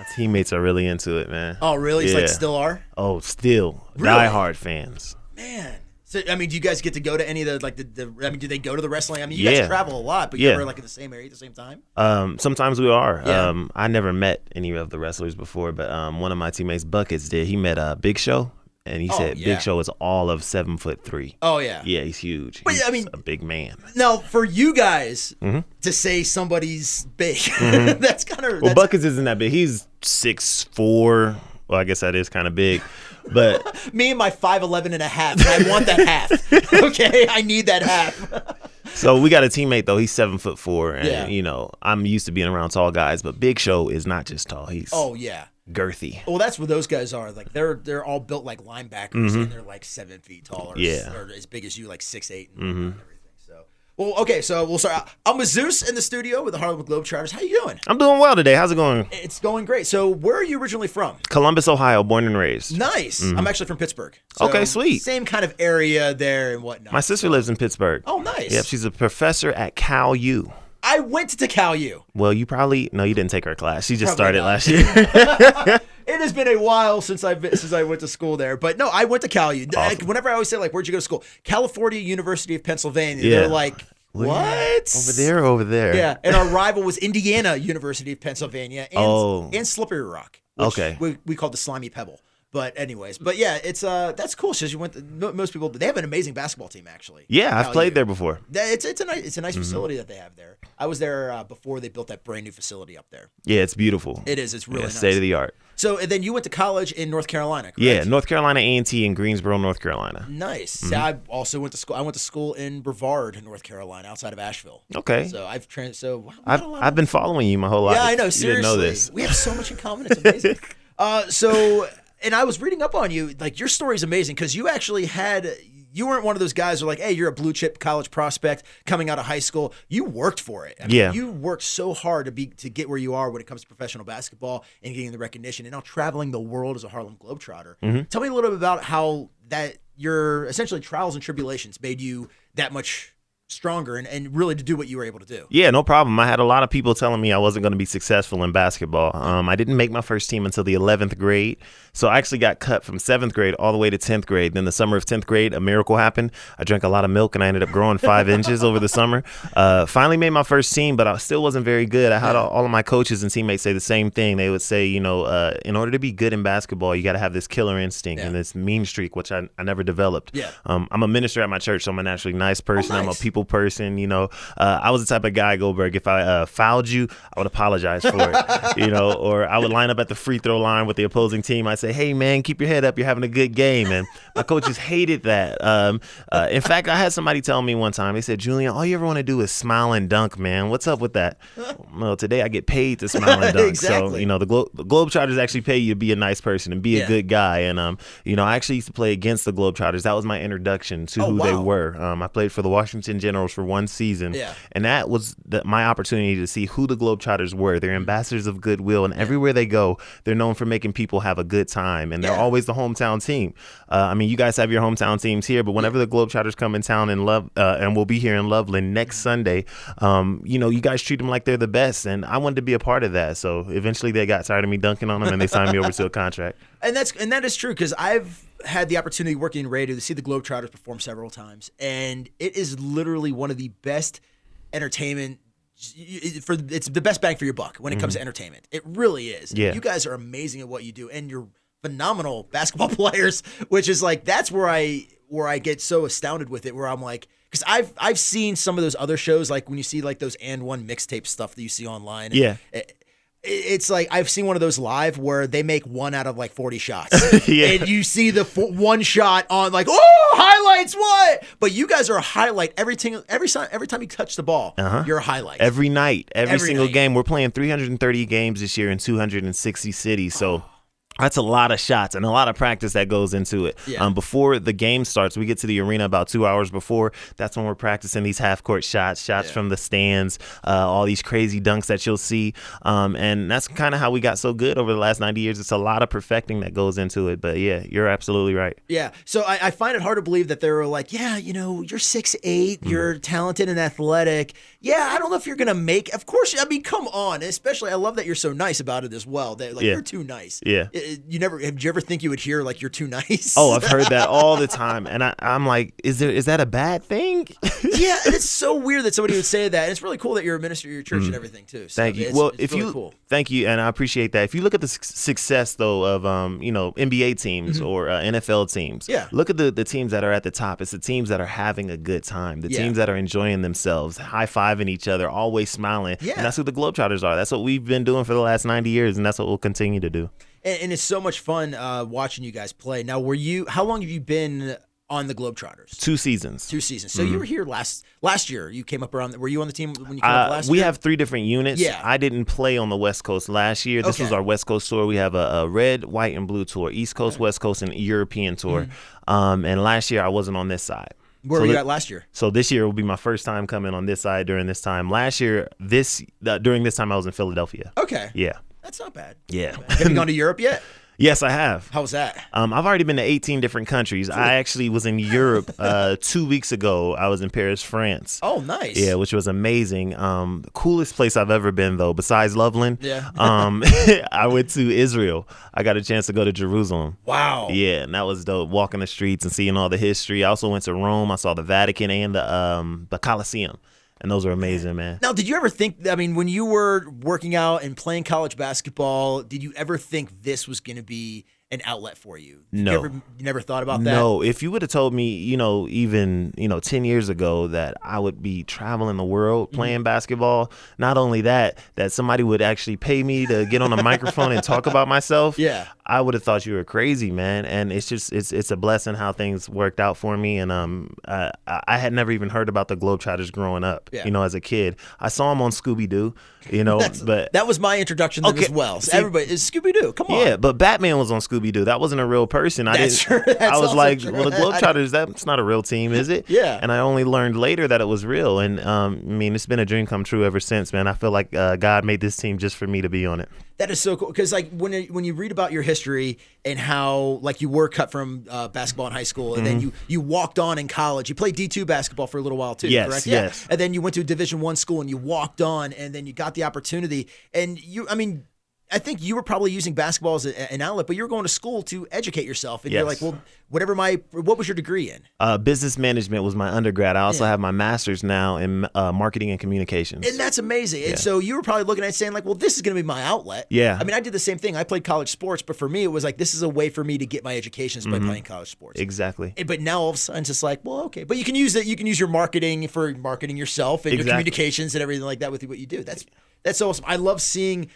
My teammates are really into it, man. Oh, really? It's Yeah. like still are? Oh, still Really? diehard fans. Man. So, I mean, do you guys get to go to any of I mean, do they go to the wrestling? I mean, you Yeah. guys travel a lot, but Yeah. you're like in the same area at the same time? Sometimes we are. Yeah. I never met any of the wrestlers before, but one of my teammates, Buckets, did. He met Big Show, and he said yeah. Big Show is all of 7'3". Oh, yeah. Yeah, he's huge. But, He's I mean- a big man. Now, for you guys Mm-hmm. to say somebody's big, that's kind of... Well, Buckets isn't that big. He's 6'4". Well, I guess that is kind of big, but me and my 5'11" and a half, and I want that half. Okay? I need that half. so we got a teammate though. He's 7'4", and Yeah. you know I'm used to being around tall guys, but Big Show is not just tall. He's Oh, yeah. girthy. Well, that's what those guys are. Like they're all built like linebackers, and they're like 7 feet tall, or, Yeah. or as big as you, like 6'8" and everything. So, well, okay. So we'll start. I'm with Zeus in the studio with the Harlem Globetrotters. How you doing? I'm doing well today. How's it going? It's going great. So, where are you originally from? Columbus, Ohio, born and raised. Nice. I'm actually from Pittsburgh. So Okay, sweet. Same kind of area there and whatnot. My sister lives in Pittsburgh. Oh, nice. Yep, she's a professor at Cal U. I went to Cal U. Well, you didn't take her class. She just Probably started not. last year. It has been a while since I went to school there, but no, I went to Cal U. Awesome. Like, whenever I always say like, where'd you go to school? California University of Pennsylvania. Yeah. They're like, what? Over there. Yeah, and our rival was Indiana University of Pennsylvania and Slippery Rock. Which Okay. we called the Slimy Pebble. But anyways, yeah, it's that's cool. So you went. Most people, they have an amazing basketball team actually. Yeah, I've Cal played U. there before. It's a nice facility that they have there. I was there before they built that brand new facility up there. Yeah, it's beautiful. It is. It's really nice. State of the art. So and then you went to college in North Carolina, correct? Yeah, North Carolina A&T in Greensboro, North Carolina. Nice. So I also went to school. I went to school in Brevard, North Carolina, outside of Asheville. Okay. So I've been following you my whole life. Yeah, I know. You Seriously, didn't know this. we have so much in common. It's amazing. And I was reading up on you. Like your story is amazing because you actually you weren't one of those guys who are like, hey, you're a blue chip college prospect coming out of high school. You worked for it. I mean, Yeah. You worked so hard to get where you are when it comes to professional basketball and getting the recognition and now traveling the world as a Harlem Globetrotter. Mm-hmm. Tell me a little bit about how that your essentially trials and tribulations made you that much stronger and really to do what you were able to do. Yeah, no problem. I had a lot of people telling me I wasn't going to be successful in basketball. I didn't make my first team until the 11th grade. So I actually got cut from 7th grade all the way to 10th grade. Then the summer of 10th grade, a miracle happened. I drank a lot of milk and I ended up growing 5 inches over the summer. Finally made my first team, but I still wasn't very good. I had all of my coaches and teammates say the same thing. They would say, in order to be good in basketball, you got to have this killer instinct and this mean streak, which I never developed. Yeah. I'm a minister at my church, so I'm a naturally nice person. Oh, nice. I'm a people person. I was the type of guy, Goldberg, if I fouled you, I would apologize for it, or I would line up at the free throw line with the opposing team. I'd say, hey, man, keep your head up. You're having a good game. And my coaches hated that. In fact, I had somebody tell me one time, they said, Julian, all you ever want to do is smile and dunk, man. What's up with that? Well, today I get paid to smile and dunk. Exactly. So, the Globetrotters actually pay you to be a nice person and be a good guy. And, I actually used to play against the Globetrotters. That was my introduction to who they were. I played for the Washington Generals for one season. Yeah. And that was my opportunity to see who the Globetrotters were. They're ambassadors of goodwill, and everywhere they go, they're known for making people have a good time, and they're always the hometown team. You guys have your hometown teams here, but whenever the Globetrotters come in town and we'll be here in Loveland next Sunday, you guys treat them like they're the best, and I wanted to be a part of that. So eventually they got tired of me dunking on them, and they signed me over to a contract. And that is true because I've had the opportunity working in radio to see the Globetrotters perform several times, and it is literally one of the best entertainment. It's the best bang for your buck when it comes to entertainment. It really is. Yeah. You guys are amazing at what you do, and you're phenomenal basketball players. Which is like that's where I get so astounded with it. Where I'm like, because I've seen some of those other shows, like when you see like those and one mixtape stuff that you see online. Yeah. It's like I've seen one of those live where they make 1 out of like 40 shots. Yeah. And you see the one shot on like, oh, highlights, what? But you guys are a highlight every time you touch the ball, you're a highlight. Every night, every single night. game. We're playing 330 games this year in 260 cities. So That's a lot of shots and a lot of practice that goes into it. Yeah. Before the game starts, we get to the arena about 2 hours before. That's when we're practicing these half-court shots from the stands, all these crazy dunks that you'll see. And that's kind of how we got so good over the last 90 years. It's a lot of perfecting that goes into it. But, yeah, you're absolutely right. Yeah. So I find it hard to believe that they were like, yeah, you know, you're 6'8", you're talented and athletic. Yeah, I don't know if you're going to make – of course, I mean, come on. Especially I love that you're so nice about it as well. That, like, you're too nice. Yeah. Did you ever think you would hear like you're too nice? Oh, I've heard that all the time, and I'm like, is that a bad thing? Yeah, and it's so weird that somebody would say that. And it's really cool that you're a minister of your church and everything too. So Thank you. Well, it's really cool. Thank you, and I appreciate that. If you look at the success though of NBA teams or NFL teams, look at the teams that are at the top. It's the teams that are having a good time, the teams that are enjoying themselves, high-fiving each other, always smiling. Yeah. And that's who the Globetrotters are. That's what we've been doing for the last 90 years, and that's what we'll continue to do. And it's so much fun watching you guys play. Now, how long have you been on the Globetrotters? 2 seasons. 2 seasons. So you were here last year. You came up around. Were you on the team when you came up last year? We have 3 different units. Yeah. I didn't play on the West Coast last year. This was our West Coast tour. We have a red, white, and blue tour, East Coast, West Coast, and European tour. And last year I wasn't on this side. Where were you at last year? So this year will be my first time coming on this side during this time. Last year, during this time I was in Philadelphia. Okay. Yeah. That's not bad. Yeah. Have you gone to Europe yet? Yes, I have. How was that? I've already been to 18 different countries. I actually was in Europe 2 weeks ago. I was in Paris, France. Oh, nice. Yeah, which was amazing. The coolest place I've ever been, though, besides Loveland, I went to Israel. I got a chance to go to Jerusalem. Wow. Yeah, and that was dope, walking the streets and seeing all the history. I also went to Rome. I saw the Vatican and the Colosseum. And those are amazing, man. Now, did you ever think, I mean, when you were working out and playing college basketball, did you ever think this was going to be an outlet for you? No. You never thought about that? No. If you would have told me, even 10 years ago that I would be traveling the world playing basketball, not only that somebody would actually pay me to get on a microphone and talk about myself, I would have thought you were crazy, man. And it's just, it's a blessing how things worked out for me. And I had never even heard about the Globetrotters growing up, as a kid. I saw them on Scooby-Doo, but that was my introduction to them as well. So everybody is Scooby-Doo. Come on. Yeah, but Batman was on Scooby-Doo. That wasn't a real person. I was like, well, the Globetrotters, that's not a real team, is it? Yeah. And I only learned later that it was real. And it's been a dream come true ever since, man. I feel like God made this team just for me to be on it. That is so cool because, like, when you read about your history and how, like, you were cut from basketball in high school and then you walked on in college. You played D2 basketball for a little while too, correct? Yes. And then you went to a Division I school and you walked on and then you got the opportunity. And I think you were probably using basketball as an outlet, but you were going to school to educate yourself. And you're like, well, what was your degree in? Business management was my undergrad. I also have my master's now in marketing and communications. And that's amazing. And so you were probably looking at it saying like, well, this is going to be my outlet. Yeah. I did the same thing. I played college sports, but for me, it was like, this is a way for me to get my education by playing college sports. Exactly. But now all of a sudden it's just like, well, okay. But you can use it. You can use your marketing for marketing yourself and your communications and everything like that with what you do. That's awesome. I love seeing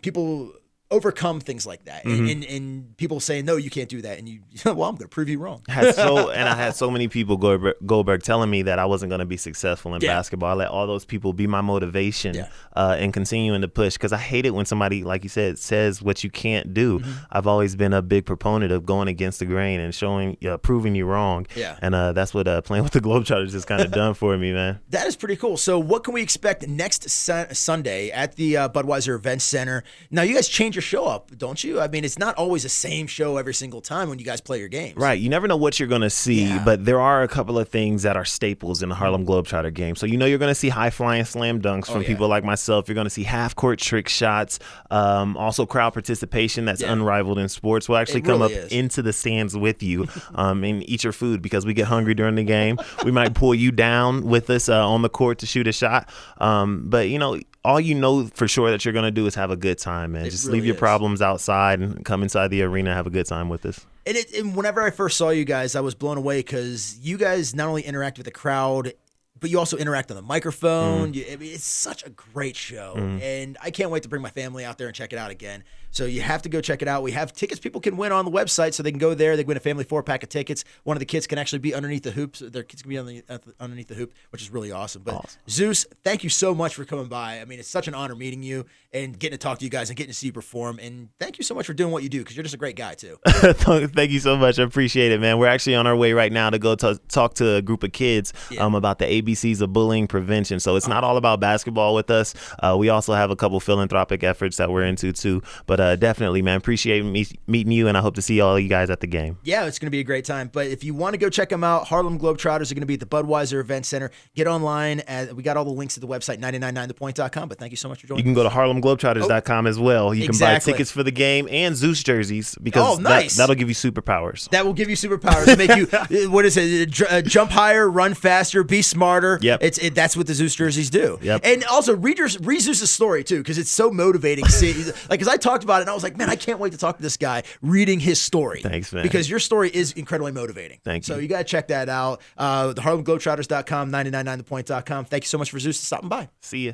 people overcome things like that, and people saying, no, you can't do that, and well, I'm going to prove you wrong. I had so many people, Goldberg, telling me that I wasn't going to be successful in basketball. I let all those people be my motivation and continuing to push, because I hate it when somebody, like you said, says what you can't do. I've always been a big proponent of going against the grain and proving you wrong. And that's what playing with the Globetrotters has kind of done for me, man. That is pretty cool. So what can we expect next Sunday at the Budweiser Event Center? Now, you guys change your show up, don't you? It's not always the same show every single time when you guys play your games. Right. You never know what you're going to see, but there are a couple of things that are staples in the Harlem Globetrotter game. So you're going to see high-flying slam dunks from people like myself. You're going to see half-court trick shots, also crowd participation that's unrivaled in sports. We'll actually come up into the stands with you and eat your food because we get hungry during the game. We might pull you down with us on the court to shoot a shot. But, all you know for sure that you're going to do is have a good time, man. Just leave your problems outside and come inside the arena and have a good time with us. And whenever I first saw you guys, I was blown away because you guys not only interact with the crowd, but you also interact on the microphone. I mean, it's such a great show, and I can't wait to bring my family out there and check it out again. So you have to go check it out. We have tickets people can win on the website, so they can go there. They can win a family 4-pack of tickets. One of the kids can actually be underneath the hoops. Their kids can be underneath the hoop, which is really awesome. But Zeus, thank you so much for coming by. I mean, it's such an honor meeting you and getting to talk to you guys and getting to see you perform. And thank you so much for doing what you do, because you're just a great guy too. Thank you so much. I appreciate it, man. We're actually on our way right now to go talk to a group of kids about the ABCs of bullying prevention. So it's not all about basketball with us. We also have a couple philanthropic efforts that we're into too. But definitely, man, appreciate meeting you, and I hope to see all you guys at the game. Yeah, it's going to be a great time. But if you want to go check them out, Harlem Globetrotters are going to be at the Budweiser Event Center. Get online. We got all the links to the website, 999thepoint.com. But thank you so much for joining. You can go to harlemglobetrotters.com as well. You can buy tickets for the game and Zeus jerseys, because that'll give you superpowers. That will give you superpowers to make you, what is it, jump higher, run faster, be smarter. Yep. That's what the Zeus jerseys do. Yep. And also, read Zeus's story, too, because it's so motivating. Because I talked about it, and I was like, man, I can't wait to talk to this guy reading his story. Thanks, man. Because your story is incredibly motivating. Thank you. So you got to check that out. The harlemglobetrotters.com, 999thepoint.com. Thank you so much for Zeus stopping by. See ya.